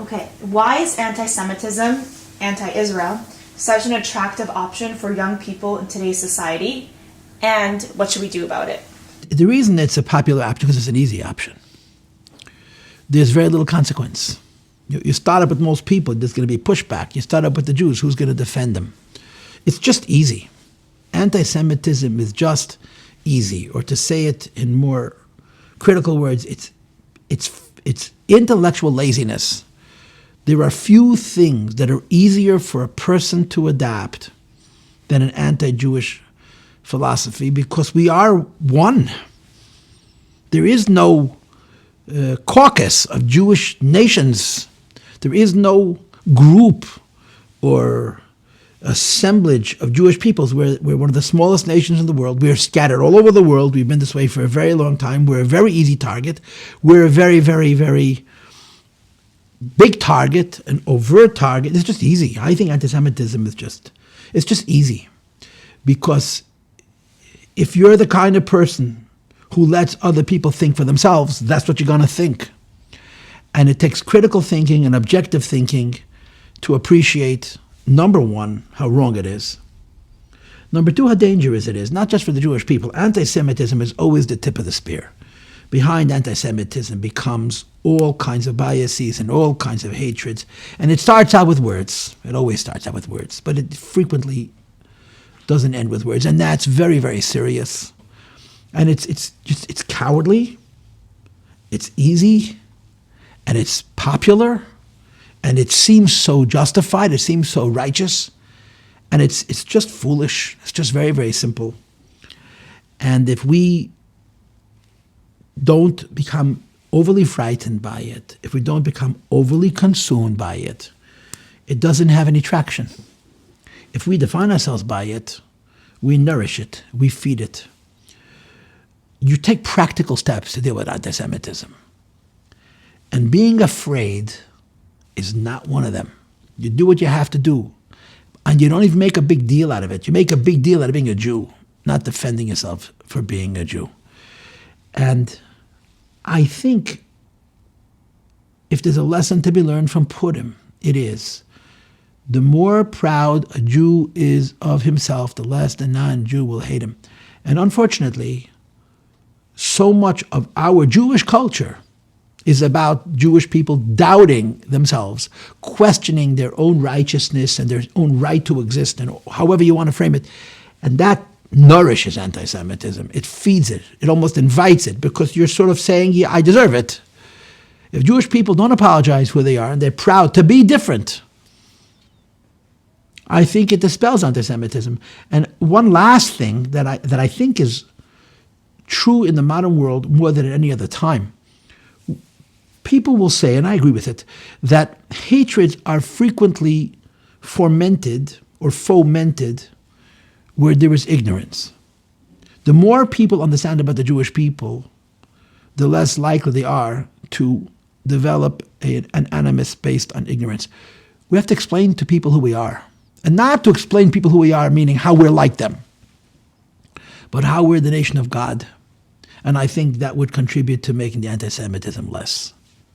Okay, why is anti-Semitism, anti-Israel, such an attractive option for young people in today's society? And what should we do about it? The reason it's a popular option is because it's an easy option. There's very little consequence. You start up with most people, there's going to be pushback. You start up with the Jews, who's going to defend them? It's just easy. Anti-Semitism is just easy, or to say it in more critical words, it's intellectual laziness. There are few things that are easier for a person to adapt than an anti-Jewish philosophy, because we are one. There is no caucus of Jewish nations. There is no group or assemblage of Jewish peoples. We're one of the smallest nations in the world. We're scattered all over the world. We've been this way for a very long time. We're a very easy target. We're a very, very, very big target, an overt target. It's just easy. I think anti-Semitism is just easy. Because if you're the kind of person who lets other people think for themselves, that's what you're going to think. And it takes critical thinking and objective thinking to appreciate, number one, how wrong it is. Number two, how dangerous it is, not just for the Jewish people. Anti-Semitism is always the tip of the spear. Behind anti-Semitism becomes all kinds of biases and all kinds of hatreds. And it starts out with words. It always starts out with words. But it frequently doesn't end with words. And that's very, very serious. And it's cowardly. It's easy. And it's popular. And it seems so justified. It seems so righteous. And it's just foolish. It's just very, very simple. And if we don't become overly frightened by it, if we don't become overly consumed by it, it doesn't have any traction. If we define ourselves by it, we nourish it, we feed it. You take practical steps to deal with anti-Semitism. And being afraid is not one of them. You do what you have to do. And you don't even make a big deal out of it. You make a big deal out of being a Jew, not defending yourself for being a Jew. And I think if there's a lesson to be learned from Purim, it is the more proud a Jew is of himself, the less the non-Jew will hate him. And unfortunately, so much of our Jewish culture is about Jewish people doubting themselves, questioning their own righteousness and their own right to exist, and however you want to frame it. And that nourishes anti-Semitism. It feeds it. It almost invites it, because you're sort of saying, yeah, I deserve it. If Jewish people don't apologize who they are and they're proud to be different, I think it dispels anti-Semitism. And one last thing that I think is true in the modern world more than at any other time, people will say, and I agree with it, that hatreds are frequently fomented or fomented where there is ignorance. The more people understand about the Jewish people, the less likely they are to develop an animus based on ignorance. We have to explain to people who we are. And not to explain people who we are, meaning how we're like them, but how we're the nation of God. And I think that would contribute to making the anti-Semitism less.